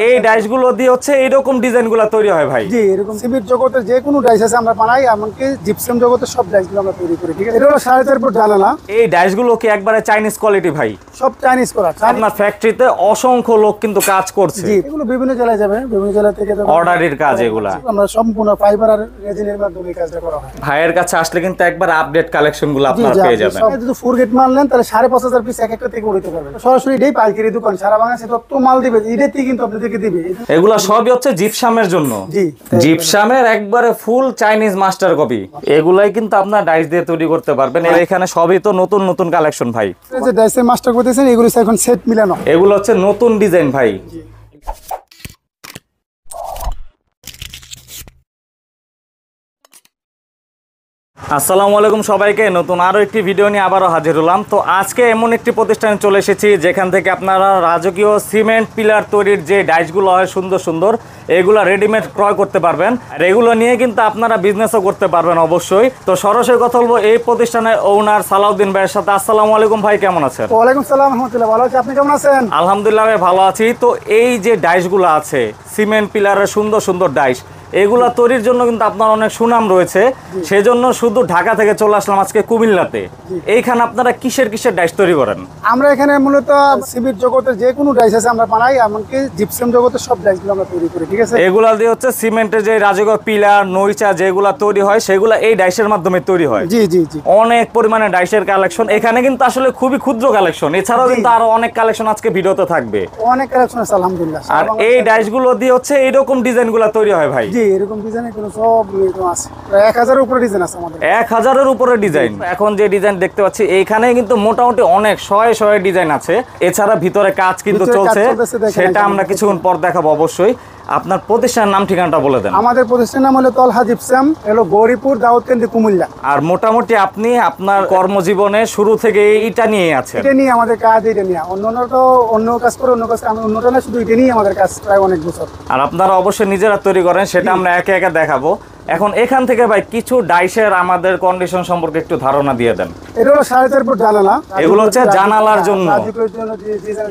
এই ডাইসগুলো দিয়ে হচ্ছে এরকম ডিজাইনগুলো তৈরি হয় ভাই? জি, এরকম সিমেন্ট জগতের যে কোনো ডাইস আছে আমরা বানাই, এমনকি জিপসাম জগতের সব ডাইসগুলো আমরা তৈরি করি। ঠিক আছে, এটা হলো 4.5 ফুট জানালা। এই ডাইসগুলো কি একবারে চাইনিজ কোয়ালিটি ভাই? সব চাইনিজ করা। আপনার ফ্যাক্টরিতে অসংখ্য লোক কিন্তু কাজ করছে। জি, এগুলো বিভিন্ন জেলায় যাবে, বিভিন্ন জেলা থেকে অর্ডারের কাজ এগুলা। আমরা সম্পূর্ণ ফাইবার আর রেজিনের মাধ্যমে এই কাজটা করা হয়। ভাইয়ের কাছে আসলে কিন্তু একবার আপডেট কালেকশনগুলো আপনারা পেয়ে যাবেন। যদি 4 গেট মাল নেন তাহলে 5,500 পিস এক একটা থেকে উড়াইতে পারবেন। সরাসরি এটাই পাইকারি দোকান, সারা বাংলাদেশে যত মাল দিবে এটাতেই কিন্তু আপনাদেরকে দিবে। এগুলা সবই হচ্ছে জিপসামের জন্য। জি, জিপসামের একবারে ফুল চাইনিজ মাস্টার কপি। এগুলাই কিন্তু আপনার ডাইস দিয়ে তৈরি করতে পারবেন। এখানে সবই তো নতুন নতুন কালেকশন ভাই। এই যে ডাইসের মাস্টার করতেছেন এগুলো এখন সেট মিলানো। এগুলো হচ্ছে নতুন ডিজাইন ভাই। আসসালামু আলাইকুম সবাইকে, নতুন আরো একটি ভিডিও নিয়ে আবারও হাজির হলাম। তো আজকে এমন একটি প্রতিষ্ঠানে চলে এসেছি যেখান থেকে আপনারা রাজকীয় সিমেন্ট পিলার তৈরির যে ডাইসগুলো হয় সুন্দর সুন্দর, এগুলো রেডিমেড ক্রয় করতে পারবেন। আর এগুলো নিয়ে কিন্তু আপনারা বিজনেসও করতে পারবেন অবশ্যই। তো সরাসরি কথা বলবো এই প্রতিষ্ঠানের ওনার সালাউদ্দিন ভাইয়ের সাথে। আসসালামু আলাইকুম ভাই, কেমন আছেন? ওয়ালাইকুম সালাম রাহমাতুল্লাহ, ভালো আছি, আপনি কেমন আছেন? আলহামদুলিল্লাহ ভাই ভালো আছি। তো এই যে ডাইসগুলো আছে সিমেন্ট পিলারের সুন্দর সুন্দর ডাইস, এগুলা তৈরির জন্য কিন্তু আপনার অনেক সুনাম রয়েছে। সেজন্য শুধু ঢাকা থেকে চলে আসলাম আজকে কুমিল্লাতে। এইখানে আপনারা কিসের কিসের ডাইস তৈরি করেন? আমরা এখানে মূলত সিমেন্ট জগতের যে কোনো ডাইস আছে আমরা বানাই, এমনকি জিপসাম জগতের সব ডাইসগুলো আমরা তৈরি করি। ঠিক আছে, এগুলা দিয়ে হচ্ছে সিমেন্টের যে রাজকীয় পিলার নইচা যেগুলা তৈরি হয় সেগুলা এই ডাইসের মাধ্যমে তৈরি হয়। জি জি জি, অনেক পরিমাণে ডাইসের কালেকশন এখানে কিন্তু আসলে খুবই ক্ষুদ্র কালেকশন। এছাড়াও কিন্তু আরো অনেক কালেকশন আজকে ভিডিওতে থাকবে। অনেক কালেকশন আছে আলহামদুলিল্লাহ। আর এই ডাইসগুলো দিয়ে হচ্ছে এরকম ডিজাইনগুলো তৈরি হয় ভাই? জি, এরকম ডিজাইন এগুলো সব এরকম আছে, প্রায় 1000-এর উপরে ডিজাইন আছে আমাদের। 1000-এর উপরে ডিজাইন। এখন যে ডিজাইন দেখতে পাচ্ছি এইখানে কিন্তু মোটামুটি অনেক শয়ে ডিজাইন আছে। এছাড়া ভিতরে কাজ কিন্তু চলছে, সেটা আমরা কিছুক্ষণ পর দেখাবো অবশ্যই। আপনার প্রতিষ্ঠানের নাম ঠিকানাটা বলে দেন। আমাদের প্রতিষ্ঠানের নাম হলো তলহা জিপসাম, হলো গৌরীপুর দাউদকান্দি কুমিল্লা। আর মোটামুটি আপনি আপনার কর্মজীবনে শুরু থেকে এটা নিয়ে আছেন? এটা নিয়ে আমাদের কাজ, এটা নিয়ে অন্যান্য তো অন্য কাজ করে, অন্য কাজ আমি অন্যটা না, শুধু এটা নিয়ে আমাদের কাজ প্রায় অনেক বছর। আর আপনারা অবশ্যই নিজেরা তৈরি করেন, সেটা আমরা একে একে দেখাবো। এখন এখান থেকে ভাই কিছু ডাইসের আমাদের কন্ডিশন সম্পর্কে একটু ধারণা দিয়ে দেন। এটা হলো 4.5 ফুট জানালা। এগুলো হচ্ছে জানালার জন্য,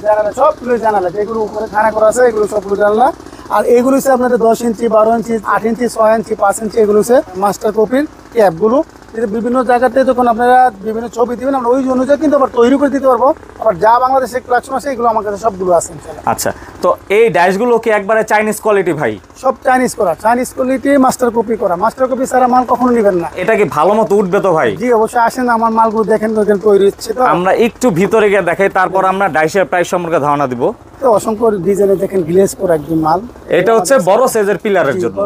জানালা সবগুলো জানালা যেগুলো উপরে খানা করা আছে এগুলো সবগুলো জানালা। আর এগুলো হচ্ছে আপনাদের 10 ইঞ্চি, 12 ইঞ্চি, 8 ইঞ্চি, 6 ইঞ্চি, 5 ইঞ্চি, এগুলো হচ্ছে মাস্টার কপির ক্যাপগুলো। বিভিন্ন জায়গাতে যখন আপনারা বিভিন্ন ছবি দিবেন আমরা ওই অনুযায়ী কিন্তু আবার তৈরি করে দিতে পারবো। আবার যা বাংলাদেশে কালেকশন আছে এগুলো আমার কাছে সবগুলো আছে। আচ্ছা, তো এই ডাইসগুলো কি একবারে চাইনিজ কোয়ালিটি ভাই? সব চাইনিজ করা, চাইনিজ কোয়ালিটি মাস্টার কপি করা। মাস্টার কপি ছাড়া মাল কখনো নেবেন না। এটা কি ভালো মতো উঠবে তো ভাই? জি অবশ্যই, আসেন আমার মালগুলো দেখেন তৈরি হচ্ছে। তো আমরা একটু ভিতরে গিয়ে দেখাই, তারপর আমরা ডাইসের প্রাইস সম্পর্কে ধারণা দিব। অসংখ্য ডিজাইনে দেখেন গ্লেজ করা একদম মাল। এটা হচ্ছে বড় সাইজের পিলারের জন্য,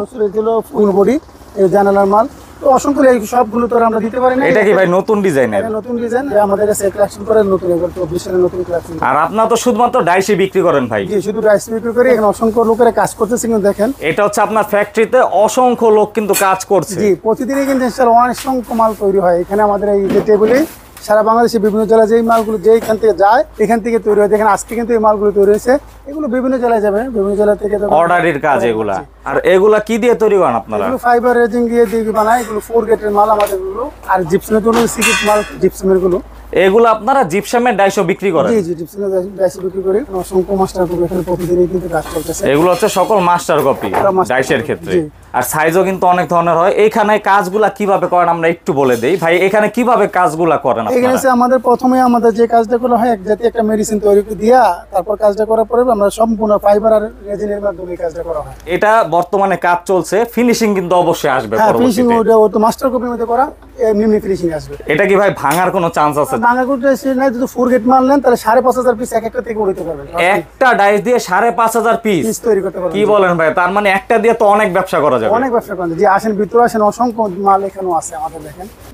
ফুল বডি এই জানালার মাল। তো অসংখ্য এই সবগুলো তো আমরা দিতে পারি না। এটা কি ভাই নতুন ডিজাইনের? নতুন ডিজাইন আমাদের কাছে কালেকশন করে নতুন, এবার 24 সালের নতুন কালেকশন। আর আপনারা তো শুধুমাত্র ডাইসই বিক্রি করেন ভাই? জি, শুধু ডাইস বিক্রি করি। এখানে অসংখ্য লোকেরা কাজ করতেছে কিন্তু দেখেন। এটা হচ্ছে আপনার ফ্যাক্টরিতে অসংখ্য লোক কিন্তু কাজ করছে। জি, প্রতিদিনই কিন্তু অসংখ্য মাল তৈরি হয় এখানে আমাদের এই যে টেবিলে। সারা বাংলাদেশে বিভিন্ন জেলায় যেই মালগুলো যেখান থেকে যায় এখান থেকে তৈরি হয়। দেখেন আজকে কিন্তু এই মালগুলো তৈরি হয়েছে, এগুলো বিভিন্ন জেলায় যাবে, বিভিন্ন জেলা থেকে অর্ডারের কাজ এগুলা। আর এগুলা কি দিয়ে তৈরি করেন আপনারা? এগুলো ফাইবার রেজিং দিয়ে বানায়, এগুলো 4 গেটের মাল আমাদের গুলো। আর জিপসামের জন্য সিকিট মাল, জিপসামের গুলো এগুলো আপনারা জিপসামের ডাইসও বিক্রি করেন? জি জি, জিপসামের ডাইস বিক্রি করি। অসংখ্য মাস্টার কপি এখানে প্রতিদিনই কিন্তু কাজ চলতেছে। এগুলো হচ্ছে সকল মাস্টার কপি ডাইসের ক্ষেত্রে। আর সাইজও কিন্তু অনেক ধরনের হয়। এইখানে কাজগুলা কিভাবে করেন আমরা একটু বলে দেই ভাই। এখানে কিভাবে কাজগুলা করেন আপনারা? এখানে আমাদের প্রথমে আমাদের যে কাজটা করা হয় এক জাতীয় একটা মেডিসিন তৈরি করে দিয়া, তারপর কাজটা করার পরে আমরা সম্পূর্ণ ফাইবার আর রেজিনের মাধ্যমে কাজটা করা হয়। এটা বর্তমানে কাজ চলছে, ফিনিশিং কিন্তু অবশ্যই আসবে পরবর্তীতে। ফিনিশিং ওটা মাস্টার কপির মধ্যে করা, এমনি ফিনিশিং আসবে। এটা কি ভাই ভাঙার কোনো চান্স আছে? ভাঙার কোনো চান্স নাই। যদি 4 গেট মাল নেন তাহলে 5,500 পিস এক একটা থেকে উড়াইতে পারবেন। একটা ডাইস দিয়ে 5,500 পিস তৈরি করতে পারবেন। কি বলেন ভাই? তার মানে একটা দিয়ে তো অনেক ব্যবসা করা যাবে। অনেক ব্যবসা করেন। যে আসেন ভিতরে আসেন, অসংখ্য মাল এখানেও আছে আমাদের।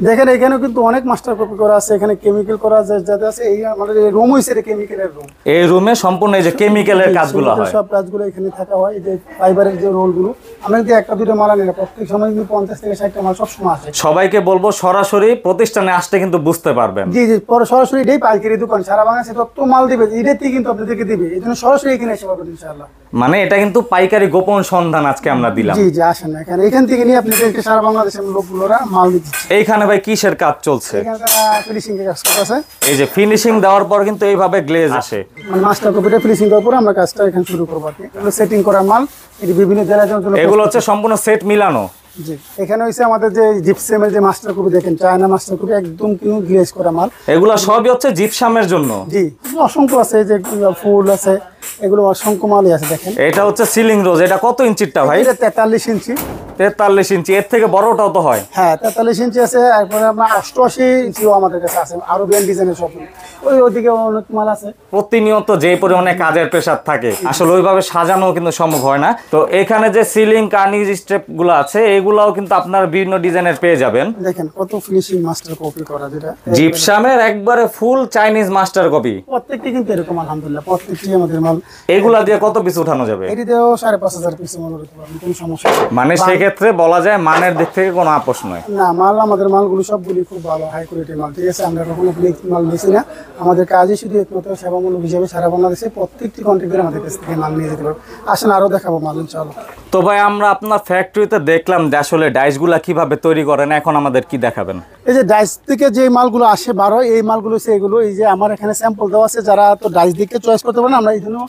দেখেন এখানেও কিন্তু অনেক মাস্টার কপি করা আছে, এখানে কেমিক্যাল করা যাতে আছে। এই আমাদের এই রুম হইছে কেমিক্যালের রুম। এই রুমে সম্পূর্ণ এই যে কেমিক্যালের কাজগুলো হয়, সব কাজগুলো এখানে থাকা হয়। এই যে ফাইবারের যে রোলগুলো আমরা যদি একটা দুটো মাল আনি না, প্রত্যেক সময় কিন্তু 50 থেকে 60টা মাল সবসময় আসে। সবাইকে বলবো সরাসরি প্রতিষ্ঠানে আসতে কিন্তু বুঝতে পারবেন। জি জি, পরে সরাসরি এটাই পাইকারি দোকান, সারা বাংলাদেশে তত মাল দিবে, এটাতেই কিন্তু আপনাদেরকে দিবে, এই জন্য সরাসরি এখানে এসে পাবেন ইনশাআল্লাহ। মানে এটা কিন্তু পাইকারি গোপন সন্ধান আজকে আমরা দিলাম। জি জি, আসেন না এখান থেকে নিয়ে আপনাদেরকে সারা বাংলাদেশের লোকগুলোরা মাল দিচ্ছে। এইখানে ভাই কিসের কাজ চলছে? এখানে তারা ফিনিশিং এর কাজ করতেছে। এই যে ফিনিশিং দেওয়ার পর কিন্তু এইভাবে গ্লেজ আসে, মানে মাস্টার কপিটা ফিনিশিং করার পর আমরা কাজটা এখানে শুরু করবো আর কি। এগুলো সেটিং করা মাল, এটি বিভিন্ন জেলার জন্য। এগুলো হচ্ছে সম্পূর্ণ সেট মিলানো। জি, এখানে হইছে আমাদের যে জিপসামের যে মাস্টার কপি দেখেন, চায়না মাস্টার কপি, একদম কিন্তু গ্লেজ করা মাল। এগুলো সবই হচ্ছে জিপসামের জন্য। জি, অসংখ্য আছে, যে ফুল আছে, এগুলো অসংখ্য মালই আছে দেখেন। এটা হচ্ছে সিলিং রোজ, এটা কত ইঞ্চিটা ভাই? এটা 43 ইঞ্চি। 43 ইঞ্চি, এর থেকে বড়টাও তো হয়। হ্যাঁ, 43 ইঞ্চি আছে, তারপরে আপনার 88 ইঞ্চিও আমাদের কাছে আছে, আরো ব্যান্ড ডিজাইনের সব। ওইদিকে অনেক মাল আছে। প্রতিনিয়ত যে পরিমাণে কাজের প্রেসার থাকে, আসলে ওইভাবে সাজানো কিন্তু সম্ভব হয় না। তো এখানে যে সিলিং কার্নিশ স্টেপ গুলো আছে, এগুলাও কিন্তু আপনার বিভিন্ন ডিজাইনের পেয়ে যাবেন। দেখেন কত ফিনিশিং মাস্টার কপি করা, যেটা জিপসামের একবারে ফুল চাইনিজ মাস্টার কপি। প্রত্যেকটি কিন্তু এরকম আলহামদুলিল্লাহ, প্রত্যেকটি আমাদের মাল। এগুলা দিয়ে কত পিস উঠানো যাবে? এটিতেও 5,500 পিস মাল উঠাতে পারবেন, কোনো সমস্যা নেই। মানে সেক্ষেত্রে বলা যায় মানের দিক থেকে কোনো আপোষ নয়। না, মাল আমাদের মালগুলো সবগুলি খুব ভালো, হাই কোয়ালিটির মাল, ঠিক আছে। আমরা কখনো ফ্লেক্স মাল নিয়েছি না, আমাদের কাজই শুধু একমাত্র সেবামূলক হিসেবে সারা বাংলাদেশে প্রত্যেকটি কন্ট্রাক্টর আমাদের কাছ থেকে মাল নিয়ে যেতে পারবো। আসেন আরও দেখাবো মাল ইনশাআল্লাহ। তো ভাই আমরা আপনার ফ্যাক্টরিতে দেখলাম যে আসলে ডাইসগুলা কিভাবে তৈরি করেন, এখন আমাদের কি দেখাবেন? এই যে ডাইস থেকে যে মালগুলো আসে 12, এই মালগুলো হচ্ছে এগুলো। এই যে আমার এখানে স্যাম্পল দেওয়া আছে, যারা তো ডাইস দিকে চয়েস করতে পারেন, আমরা এই জন্য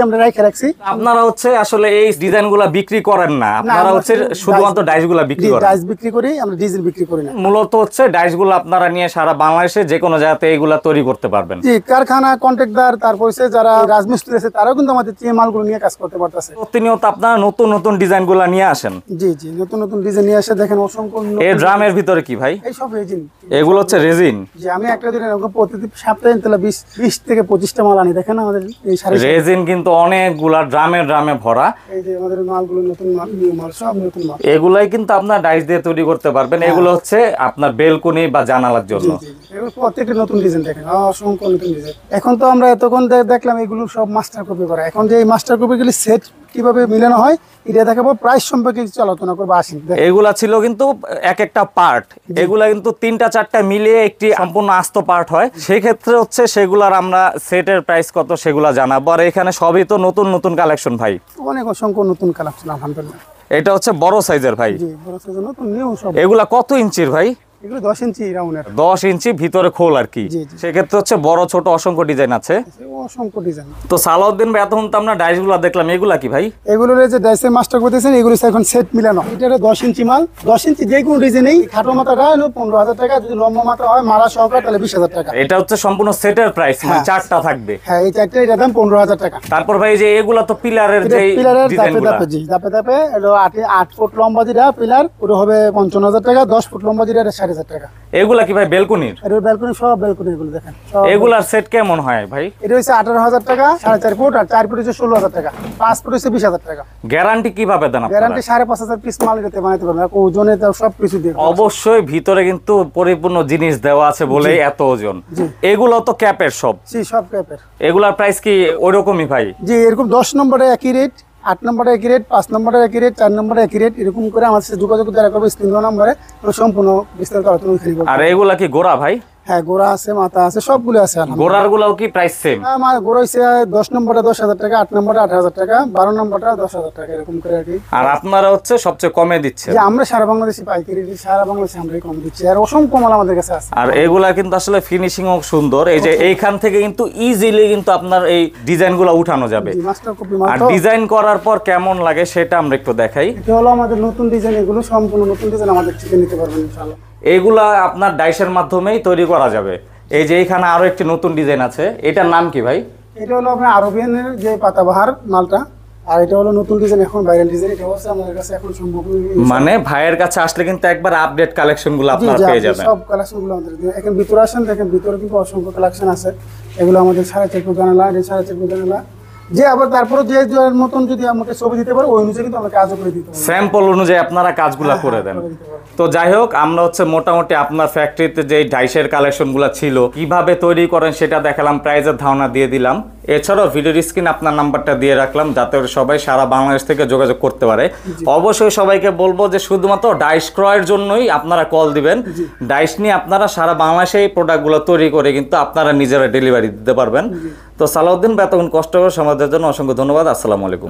আমরা রেখে রাখছি। আপনারা হচ্ছে আসলে এই ডিজাইনগুলা বিক্রি করেন না, আপনারা হচ্ছে শুধুমাত্র ডাইসগুলা বিক্রি করেন? ডাইস বিক্রি করি আমরা, ডিজেল বিক্রি করি না। মূলত হচ্ছে ডাইসগুলো আপনারা নিয়ে সারা বাংলাদেশে যে কোনো জায়গাতে এগুলা তৈরি করতে পারবেন। জি, কারখানা কন্ট্রাক্টর, তারপর হচ্ছে যারা রাজমিস্ত্রি আছে, তারাও কিন্তু আমাদের এই মালগুলো নিয়ে কাজ করতে পারতেছে। প্রতিনিয়ত আপনারা নতুন নতুন ডিজাইনগুলা নিয়ে আসেন। জি জি, নতুন নতুন ডিজাইন নিয়ে আসে, দেখেন অসংখ্য। এই ড্রামের ভিতরে কি ভাই? এই সব রেজিন। এগুলো হচ্ছে রেজিন। জি, আমি একটা দিন এরকম প্রতি সপ্তাহে তাহলে 20 থেকে 25টা মাল আনি, দেখেন আমাদের এই শাড়ি। রেজিন কিন্তু অনেকগুলা ড্রামে ভরা। এই যে আমাদের মালগুলো নতুন মাল, নিউ মাল, সব নতুন মাল। এগুলাই কিন্তু আপনার ডাইস দিয়ে তৈরি করতে পারবেন। এগুলো হচ্ছে আপনার বেলকনি বা জানালার জন্য। এগুলো প্রত্যেকটা নতুন ডিজাইন, দেখেন অসংখ্য নতুন ডিজাইন। এখন তো আমরা এতক্ষণ দেখলাম এগুলো সব মাস্টার কপি করা। এখন যে এই মাস্টার কপিগুলি সেট কিভাবে মিলানো হয় এটা দেখাবো, প্রাইস সম্পর্কে কিছু আলোচনা করবো। আসেন। এগুলা ছিল কিন্তু এক একটা পার্ট, এগুলা কিন্তু 3টা-4টা মিলিয়ে একটি সম্পূর্ণ আস্ত পার্ট হয়। সেই ক্ষেত্রে হচ্ছে সেগুলার আমরা সেটের প্রাইস কত সেগুলা জানাবো। আর এখানে সবই তো নতুন নতুন কালেকশন ভাই, অনেক অসংখ্য নতুন কালেকশন আলহামদুলিল্লাহ। এটা হচ্ছে বড় সাইজের ভাই। জি, বড় সাইজের নতুন নিউ সব। এগুলা কত ইঞ্চির ভাই? এগুলো 10 ইঞ্চি রাউন্ডের। 10 ইঞ্চি ভিতরে খোল আর কি। জি, জি। সেক্ষেত্রে হচ্ছে বড় ছোট অসংখ্য ডিজাইন আছে। অসংখ্য ডিজাইন। তো সালাউদ্দিন ভাই, এতক্ষণ তো আমরা ডাইসগুলা দেখলাম, এগুলা কি ভাই? এগুলোর যে ডাইসের মাস্টার করতেছেন, এগুলো এখন সেট মিলানো। এটা 10 ইঞ্চি মাল, 10 ইঞ্চি যে কোনো ডিজাইনেই। খাটো মাথাটা হলো 15,000 টাকা, যদি লম্বা মাথা হয় মালা সহকারে তাহলে 20,000 টাকা। এটা হচ্ছে সম্পূর্ণ সেটের প্রাইস, মানে হ্যাঁ। 4টা থাকবে। হ্যাঁ, এই চারটে এটার দাম 15,000 টাকা। তারপর ভাই যে এগুলা তো পিলারের যে পিলারের ধাপে ডিজাইনগুলা, ধাপে, জি ধাপে ধাপে। এলো 8 ফুট লম্বা যেটা পিলার, ওটা হবে 55,000 টাকা। 10 ফুট লম্বা যেটা 60,000 টাকা। এগুলা কি ভাই বেলকনির? আর ওই ব্যালকনি, সব ব্যালকনি এগুলো দেখেন সব। এগুলার সেট কেমন হয় ভাই? এটা হচ্ছে 18,000 টাকা, 4.5 ফুট, আর 4 ফুট হচ্ছে 16,000 টাকা, 5 ফুট হচ্ছে 20,000 টাকা। গ্যারান্টি কিভাবে দেন আপনারা? গ্যারান্টি 5,500 পিস মাল এটাতে বানাতে পারবেন, ওজনে তো সব কিছু দিয়ে। অবশ্যই ভিতরে কিন্তু পরিপূর্ণ জিনিস দেওয়া আছে বলেই এত ওজন। জি। এগুলো তো ক্যাপের সব। জি, সব ক্যাপের। এগুলার প্রাইস কি ওইরকমই ভাই? জি, এরকম 10 নম্বরে একই রেট, 8 নম্বরে একই রেট, 5 নম্বরে একই রেট, 4 নম্বরে একই রেট। এরকম করে আমার সাথে যোগাযোগ যারা করবে স্ক্রিন নম্বরে সম্পূর্ণ বিস্তারিত আলোচনা ওইখানে করবো। আর এগুলা কি গোড়া ভাই? হ্যাঁ, গোড়া আছে, মাথা আছে, সবগুলো আছে আলহামদুলিল্লাহ। গোড়ার গুলাও কি প্রাইস সেম? আমার গোড়া হচ্ছে 10 নম্বরে 10,000 টাকা, 8 নম্বরে 8,000 টাকা, 12 নম্বরটা 10,000 টাকা, এরকম করে আর কি। আর আপনারা হচ্ছে সবচেয়ে কমে দিচ্ছেন। যে আমরা সারা বাংলাদেশে পাইকারি দিই, সারা বাংলাদেশে আমরাই কম দিচ্ছি, আর অসংখ্য মাল আমাদের কাছে আছে। আর এগুলা কিন্তু আসলে ফিনিশিং ও সুন্দর। এই যে এইখান থেকে কিন্তু ইজিলি কিন্তু আপনার এই ডিজাইনগুলো উঠানো যাবে। মাস্টার কপি মাল আর তো। ডিজাইন করার পর কেমন লাগে সেটা আমরা একটু দেখাই। এটা হলো আমাদের নতুন ডিজাইন, এগুলো সম্পূর্ণ নতুন ডিজাইন, আমাদের থেকে নিতে পারবেন ইনশাআল্লাহ। এগুলা আপনার ডাইসের মাধ্যমেই তৈরি করা যাবে। এই যে এইখানে আরো একটি নতুন ডিজাইন আছে, এটার নাম কি ভাই? এটা হলো আপনার আরবিয়ানের যে পাতাবাহার মালটা, আর এটা হলো নতুন ডিজাইন, এখন ভাইরাল ডিজাইন। এটা হচ্ছে আমাদের কাছে এখন সম্ভব। মানে ভাইয়ের কাছে আসলে কিন্তু একবার আপডেট কালেকশন গুলো আপনারা পেয়ে যাবেন। সব কালেকশন গুলো আমাদের এখন ভিতরে আসেন, দেখেন ভিতরে কিন্তু অসংখ্য কালেকশন আছে। এগুলো আমাদের 4.5 ফুট জানালা, এটা 4.5 ফুট জানালা। যে আবার তারপরে যে যার মতন যদি আমাকে ছবি দিতে পারে, ওই অনুযায়ী কিন্তু আমরা কাজও করে দিতে পারবো। স্যাম্পল অনুযায়ী আপনারা কাজগুলো করে দেন। তো যাই হোক, আমরা হচ্ছে মোটামুটি আপনার ফ্যাক্টরিতে যে ডাইসের কালেকশনগুলো ছিল কিভাবে তৈরি করেন সেটা দেখালাম, প্রাইজের ধারণা দিয়ে দিলাম। এছাড়াও ভিডিওর স্ক্রিনে আপনার নাম্বারটা দিয়ে রাখলাম, যাতে করে সবাই সারা বাংলাদেশ থেকে যোগাযোগ করতে পারে। অবশ্যই সবাইকে বলবো যে শুধুমাত্র ডাইস ক্রয়ের জন্যই আপনারা কল দিবেন। ডাইস নিয়ে আপনারা সারা বাংলাদেশে এই প্রোডাক্টগুলো তৈরি করে কিন্তু আপনারা নিজেরা ডেলিভারি দিতে পারবেন। তো সালাউদ্দিন ভাই, এতক্ষণ কষ্ট করে সমাজের জন্য অসংখ্য ধন্যবাদ। আসসালামু আলাইকুম।